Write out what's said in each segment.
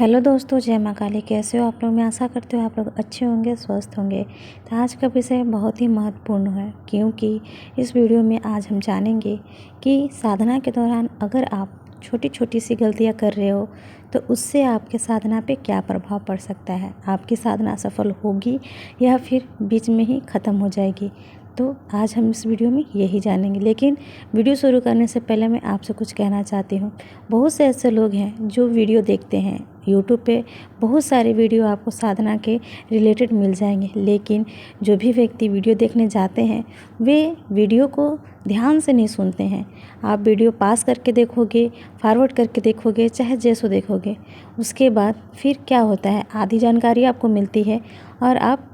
Hello दोस्तों, जय माँ काली। कैसे हो आप लोग? मैं आशा करती हूँ आप लोग अच्छे होंगे, स्वस्थ होंगे। तो आज का विषय बहुत ही महत्वपूर्ण है, क्योंकि इस वीडियो में आज हम जानेंगे कि साधना के दौरान अगर आप छोटी छोटी सी गलतियाँ कर रहे हो तो उससे आपके साधना पे क्या प्रभाव पड़ सकता है। आपकी साधना सफल होगी या फिर बीच में ही ख़त्म हो जाएगी। तो आज हम इस वीडियो में यही जानेंगे। लेकिन वीडियो शुरू करने से पहले मैं आपसे कुछ कहना चाहती हूँ। बहुत से ऐसे लोग हैं जो वीडियो देखते हैं यूट्यूब पे, बहुत सारे वीडियो आपको साधना के रिलेटेड मिल जाएंगे, लेकिन जो भी व्यक्ति वीडियो देखने जाते हैं वे वीडियो को ध्यान से नहीं सुनते हैं। आप वीडियो पास करके देखोगे, फॉरवर्ड करके देखोगे, चाहे जैसो देखोगे, उसके बाद फिर क्या होता है, आधी जानकारी आपको मिलती है और आप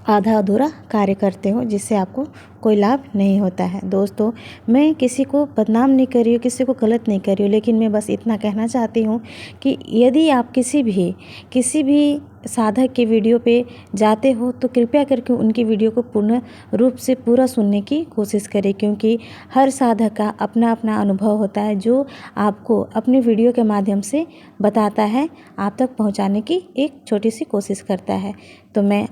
आधा अधूरा कार्य करते हो, जिससे आपको कोई लाभ नहीं होता है। दोस्तों, मैं किसी को बदनाम नहीं कर रही हूँ, किसी को गलत नहीं कर रही हूँ, लेकिन मैं बस इतना कहना चाहती हूँ कि यदि आप किसी भी साधक के वीडियो पे जाते हो तो कृपया करके उनकी वीडियो को पूर्ण रूप से पूरा सुनने की कोशिश करें, क्योंकि हर साधक का अपना अपना अनुभव होता है जो आपको अपने वीडियो के माध्यम से बताता है, आप तक पहुंचाने की एक छोटी सी कोशिश करता है। तो मैं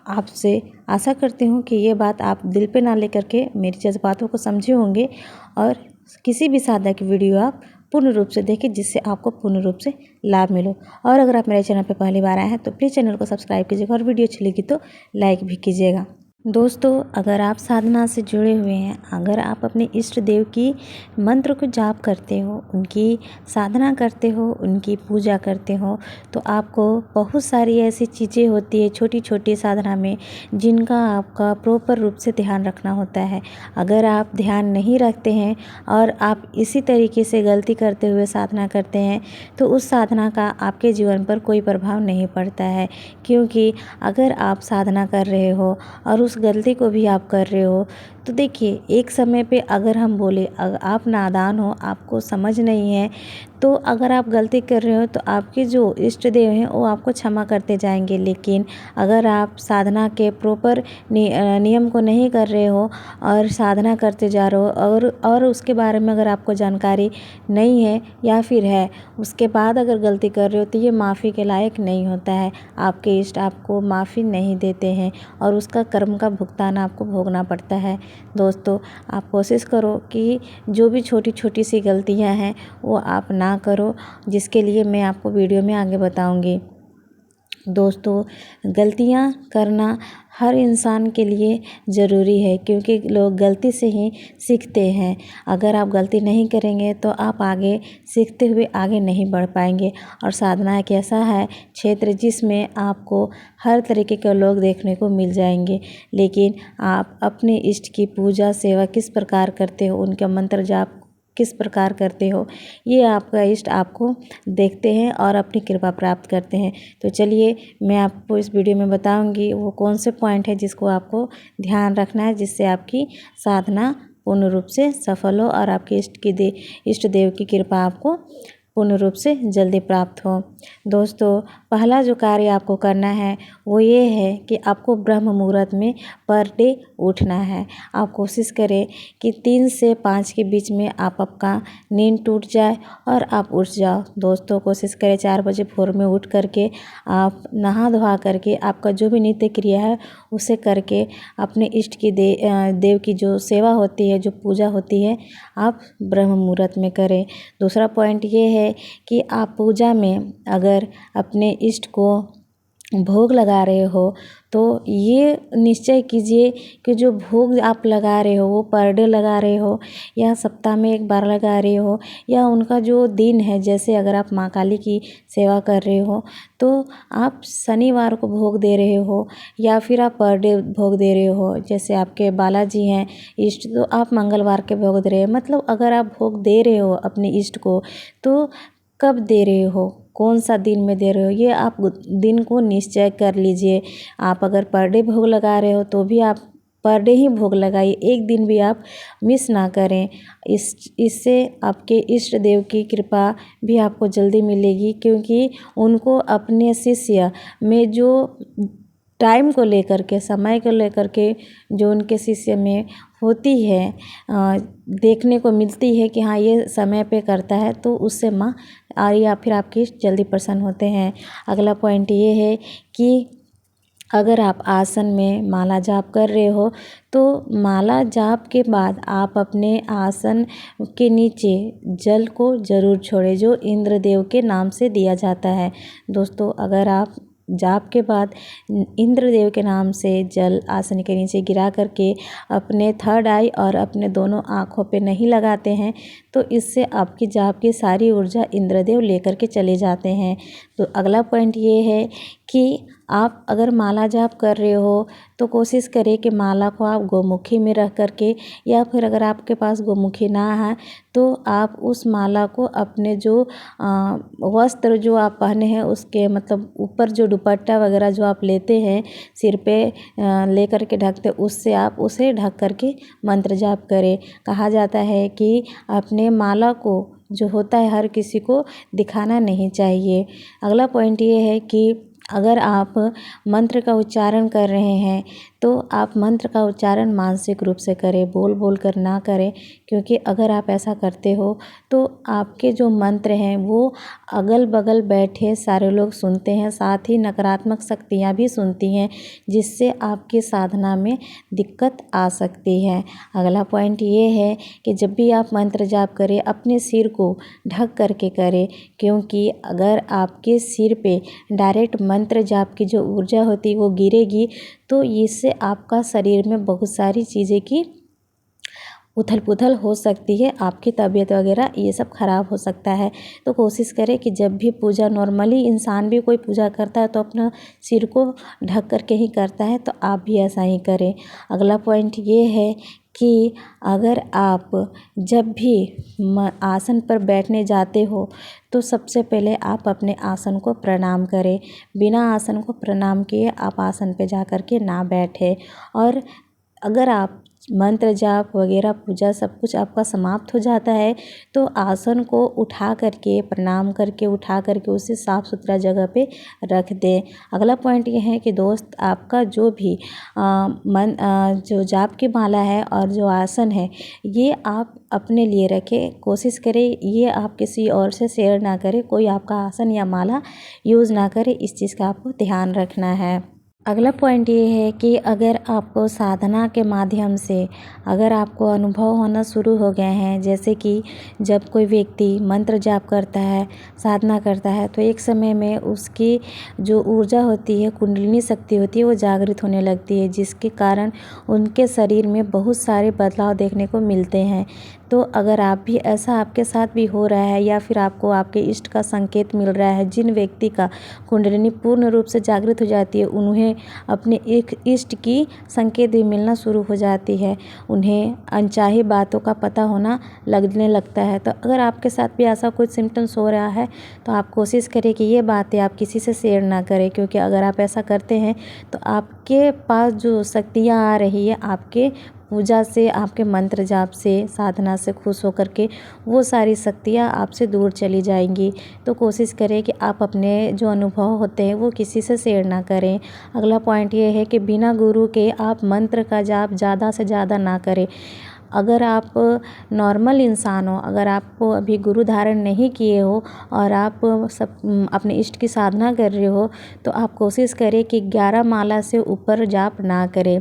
आपसे आशा करती हूँ कि ये बात आप दिल पे ना लेकर के मेरी जज्बातों को समझे होंगे और किसी भी साधक की वीडियो आप पूर्ण रूप से देखें, जिससे आपको पूर्ण रूप से लाभ मिलो। और अगर आप मेरे चैनल पर पहली बार आए हैं तो प्लीज़ चैनल को सब्सक्राइब कीजिएगा और वीडियो अच्छी लगी तो लाइक भी कीजिएगा। दोस्तों, अगर आप साधना से जुड़े हुए हैं, अगर आप अपने इष्ट देव की मंत्र को जाप करते हो, उनकी साधना करते हो, उनकी पूजा करते हो, तो आपको बहुत सारी ऐसी चीज़ें होती है छोटी छोटी साधना में, जिनका आपका प्रॉपर रूप से ध्यान रखना होता है। अगर आप ध्यान नहीं रखते हैं और आप इसी तरीके से गलती करते हुए साधना करते हैं तो उस साधना का आपके जीवन पर कोई प्रभाव नहीं पड़ता है। क्योंकि अगर आप साधना कर रहे हो और उस गलती को भी आप कर रहे हो तो देखिए, एक समय पे अगर हम बोले आप नादान हो, आपको समझ नहीं है, तो अगर आप गलती कर रहे हो तो आपके जो इष्ट देव हैं वो आपको क्षमा करते जाएंगे। लेकिन अगर आप साधना के प्रॉपर नियम को नहीं कर रहे हो और साधना करते जा रहे हो और उसके बारे में अगर आपको जानकारी नहीं है या फिर है, उसके बाद अगर गलती कर रहे हो तो ये माफ़ी के लायक नहीं होता है। आपके इष्ट आपको माफ़ी नहीं देते हैं और उसका कर्म का भुगतान आपको भोगना पड़ता है। दोस्तों, आप कोशिश करो कि जो भी छोटी छोटी सी गलतियां हैं वो आप ना करो, जिसके लिए मैं आपको वीडियो में आगे बताऊंगी। दोस्तों, गलतियां करना हर इंसान के लिए ज़रूरी है, क्योंकि लोग गलती से ही सीखते हैं। अगर आप गलती नहीं करेंगे तो आप आगे सीखते हुए आगे नहीं बढ़ पाएंगे। और साधना एक ऐसा है क्षेत्र जिसमें आपको हर तरीके के लोग देखने को मिल जाएंगे, लेकिन आप अपने इष्ट की पूजा सेवा किस प्रकार करते हो, उनका मंत्र जाप किस प्रकार करते हो, ये आपका इष्ट आपको देखते हैं और अपनी कृपा प्राप्त करते हैं। तो चलिए, मैं आपको इस वीडियो में बताऊंगी वो कौन से पॉइंट है जिसको आपको ध्यान रखना है, जिससे आपकी साधना पूर्ण रूप से सफल हो और आपके इष्ट देव की कृपा आपको पूर्ण रूप से जल्दी प्राप्त हो। दोस्तों, पहला जो कार्य आपको करना है वो ये है कि आपको ब्रह्म मुहूर्त में पर डे उठना है। आप कोशिश करें कि 3 से 5 के बीच में आपका नींद टूट जाए और आप उठ जाओ। दोस्तों, कोशिश करें 4 बजे भोर में उठ करके आप नहा धोआ करके आपका जो भी नित्य क्रिया है उसे करके अपने इष्ट की देव की जो सेवा होती है, जो पूजा होती है, आप ब्रह्म मुहूर्त में करें। दूसरा पॉइंट ये है कि आप पूजा में अगर अपने इष्ट को भोग लगा रहे हो तो ये निश्चय कीजिए कि जो भोग आप लगा रहे हो वो पर डे लगा रहे हो या सप्ताह में एक बार लगा रहे हो, या उनका जो दिन है, जैसे अगर आप माँ काली की सेवा कर रहे हो तो आप शनिवार को भोग दे रहे हो या फिर आप पर डे भोग दे रहे हो। जैसे आपके बालाजी हैं इष्ट, तो आप मंगलवार के भोग दे रहे हो। मतलब अगर आप भोग दे रहे हो अपने इष्ट को तो कब दे रहे हो, कौन सा दिन में दे रहे हो, ये आप दिन को निश्चय कर लीजिए। आप अगर पर डे भोग लगा रहे हो तो भी आप पर डे ही भोग लगाइए, एक दिन भी आप मिस ना करें। इससे आपके इष्ट देव की कृपा भी आपको जल्दी मिलेगी, क्योंकि उनको अपने शिष्य में जो टाइम को लेकर के, समय को लेकर के जो उनके शिष्य में होती है, देखने को मिलती है कि हाँ ये समय पे करता है, तो उससे माँ या फिर आपकी जल्दी प्रसन्न होते हैं। अगला पॉइंट ये है कि अगर आप आसन में माला जाप कर रहे हो तो माला जाप के बाद आप अपने आसन के नीचे जल को ज़रूर छोड़ें, जो इंद्रदेव के नाम से दिया जाता है। दोस्तों, अगर आप जाप के बाद इंद्रदेव के नाम से जल आसन के नीचे गिरा करके अपने थर्ड आई और अपने दोनों आँखों पे नहीं लगाते हैं, तो इससे आपकी जाप की सारी ऊर्जा इंद्रदेव लेकर के चले जाते हैं। तो अगला पॉइंट ये है कि आप अगर माला जाप कर रहे हो तो कोशिश करें कि माला को आप गोमुखी में रख करके, या फिर अगर आपके पास गोमुखी ना है तो आप उस माला को अपने जो वस्त्र जो आप पहने हैं उसके मतलब ऊपर जो दुपट्टा वगैरह जो आप लेते हैं सिर पे ले कर के ढकते, उससे आप उसे ढक करके मंत्र जाप करें। कहा जाता है कि अपने माला को जो होता है हर किसी को दिखाना नहीं चाहिए। अगला पॉइंट ये है कि अगर आप मंत्र का उच्चारण कर रहे हैं तो आप मंत्र का उच्चारण मानसिक रूप से करें, बोल बोल कर ना करें, क्योंकि अगर आप ऐसा करते हो तो आपके जो मंत्र हैं वो अगल बगल बैठे सारे लोग सुनते हैं, साथ ही नकारात्मक शक्तियाँ भी सुनती हैं, जिससे आपकी साधना में दिक्कत आ सकती है। अगला पॉइंट ये है कि जब भी आप मंत्र जाप करें अपने सिर को ढक करके करें, क्योंकि अगर आपके सिर पे डायरेक्ट मंत्र जाप की जो ऊर्जा होती है वो गिरेगी तो इससे आपका शरीर में बहुत सारी चीज़ें की उथल पुथल हो सकती है, आपकी तबीयत वगैरह ये सब ख़राब हो सकता है। तो कोशिश करें कि जब भी पूजा, नॉर्मली इंसान भी कोई पूजा करता है तो अपना सिर को ढक करके ही करता है, तो आप भी ऐसा ही करें। अगला पॉइंट ये है कि अगर आप जब भी आसन पर बैठने जाते हो तो सबसे पहले आप अपने आसन को प्रणाम करें। बिना आसन को प्रणाम किए आप आसन पे जा कर के ना बैठे। और अगर आप मंत्र जाप वगैरह पूजा सब कुछ आपका समाप्त हो जाता है तो आसन को उठा करके, प्रणाम करके उठा करके उसे साफ़ सुथरा जगह पे रख दें। अगला पॉइंट ये है कि दोस्त, आपका जो भी जो जाप की माला है और जो आसन है ये आप अपने लिए रखें। कोशिश करें ये आप किसी और से शेयर ना करें, कोई आपका आसन या माला यूज़ ना करे, इस चीज़ का आपको ध्यान रखना है। अगला पॉइंट ये है कि अगर आपको साधना के माध्यम से अगर आपको अनुभव होना शुरू हो गए हैं, जैसे कि जब कोई व्यक्ति मंत्र जाप करता है, साधना करता है, तो एक समय में उसकी जो ऊर्जा होती है, कुंडलिनी शक्ति होती है, वो जागृत होने लगती है, जिसके कारण उनके शरीर में बहुत सारे बदलाव देखने को मिलते हैं। तो अगर आप भी ऐसा आपके साथ भी हो रहा है या फिर आपको आपके इष्ट का संकेत मिल रहा है, जिन व्यक्ति का कुंडलिनी पूर्ण रूप से जागृत हो जाती है उन्हें अपने एक इष्ट की संकेत भी मिलना शुरू हो जाती है, उन्हें अनचाही बातों का पता होना लगने लगता है। तो अगर आपके साथ भी ऐसा कुछ सिम्टम्स हो रहा है तो आप कोशिश करें कि ये बातें आप किसी से शेयर ना करें, क्योंकि अगर आप ऐसा करते हैं तो आपके पास जो शक्तियाँ आ रही है आपके पूजा से, आपके मंत्र जाप से, साधना से खुश होकर के वो सारी शक्तियाँ आपसे दूर चली जाएंगी। तो कोशिश करें कि आप अपने जो अनुभव होते हैं वो किसी से शेयर ना करें। अगला पॉइंट ये है कि बिना गुरु के आप मंत्र का जाप ज़्यादा से ज़्यादा ना करें। अगर आप नॉर्मल इंसान हो, अगर आप अभी गुरु धारण नहीं किए हो और आप सब अपने इष्ट की साधना कर रहे हो तो आप कोशिश करें कि 11 माला से ऊपर जाप ना करें।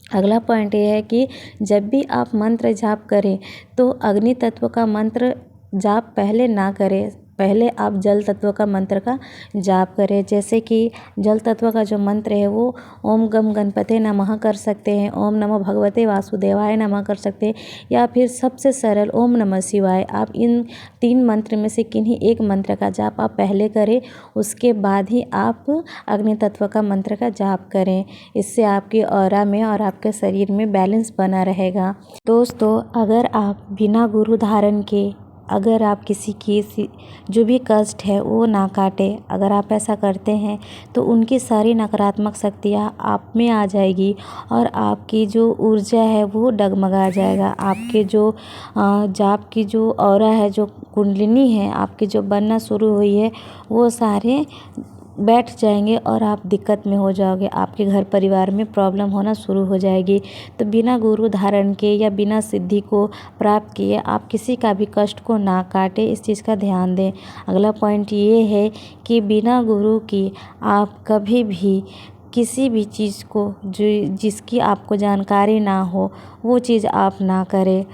अगला पॉइंट ये है कि जब भी आप मंत्र जाप करें तो अग्नि तत्व का मंत्र जाप पहले ना करें, पहले आप जल तत्व का मंत्र का जाप करें। जैसे कि जल तत्व का जो मंत्र है वो ओम गम गणपते नमः कर सकते हैं, ओम नमो भगवते वासुदेवाय नमः कर सकते हैं, या फिर सबसे सरल ओम नमः शिवाय। आप इन 3 मंत्र में से किन्हीं एक मंत्र का जाप आप पहले करें, उसके बाद ही आप अग्नि तत्व का मंत्र का जाप करें। इससे आपकी ऑरा में और आपके शरीर में बैलेंस बना रहेगा। दोस्तों, अगर आप बिना गुरु धारण के अगर आप किसी की जो भी कष्ट है वो ना काटें, अगर आप ऐसा करते हैं तो उनकी सारी नकारात्मक शक्तियाँ आप में आ जाएगी और आपकी जो ऊर्जा है वो डगमगा जाएगा। आपके जो जाप की जो ऑरा है, जो कुंडलिनी है आपकी जो बनना शुरू हुई है, वो सारे बैठ जाएंगे और आप दिक्कत में हो जाओगे, आपके घर परिवार में प्रॉब्लम होना शुरू हो जाएगी। तो बिना गुरु धारण के या बिना सिद्धि को प्राप्त किए आप किसी का भी कष्ट को ना काटें, इस चीज़ का ध्यान दें। अगला पॉइंट ये है कि बिना गुरु की आप कभी भी किसी भी चीज़ को जिसकी आपको जानकारी ना हो वो चीज़ आप ना करें,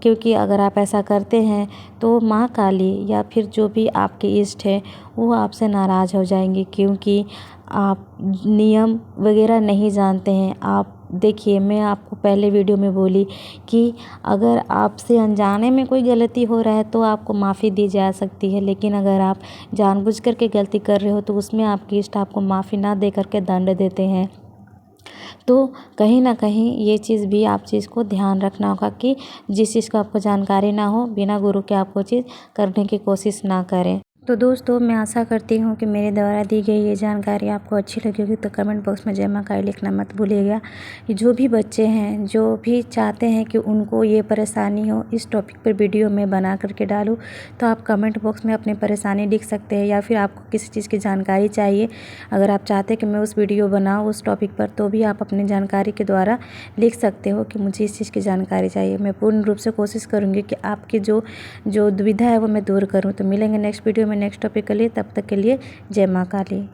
क्योंकि अगर आप ऐसा करते हैं तो माँ काली या फिर जो भी आपके इष्ट है वो आपसे नाराज़ हो जाएंगे, क्योंकि आप नियम वगैरह नहीं जानते हैं। आप देखिए, मैं आपको पहले वीडियो में बोली कि अगर आपसे अनजाने में कोई गलती हो रहा है तो आपको माफ़ी दी जा सकती है, लेकिन अगर आप जानबूझ कर के गलती कर रहे हो तो उसमें आपके इष्ट आपको माफ़ी ना दे करके दंड देते हैं। तो कहीं ना कहीं ये चीज़ भी आप चीज़ को ध्यान रखना होगा कि जिस चीज़ का आपको जानकारी ना हो, बिना गुरु के आप वो चीज़ करने की कोशिश ना करें। तो दोस्तों, मैं आशा करती हूँ कि मेरे द्वारा दी गई ये जानकारी आपको अच्छी लगी होगी। तो कमेंट बॉक्स में जय माँ काली लिखना मत भूलिएगा। जो भी बच्चे हैं जो भी चाहते हैं कि उनको ये परेशानी हो, इस टॉपिक पर वीडियो में बना करके डालूँ, तो आप कमेंट बॉक्स में अपनी परेशानी लिख सकते हैं, या फिर आपको किसी चीज़ की जानकारी चाहिए, अगर आप चाहते हैं कि मैं उस वीडियो बनाऊँ उस टॉपिक पर, तो भी आप अपनी जानकारी के द्वारा लिख सकते हो कि मुझे इस चीज़ की जानकारी चाहिए। मैं पूर्ण रूप से कोशिश करूँगी कि आपकी जो दुविधा है वो मैं दूर करूँ। तो मिलेंगे नेक्स्ट वीडियो में नेक्स्ट टॉपिक के लिए, तब तक के लिए जय माँ काली।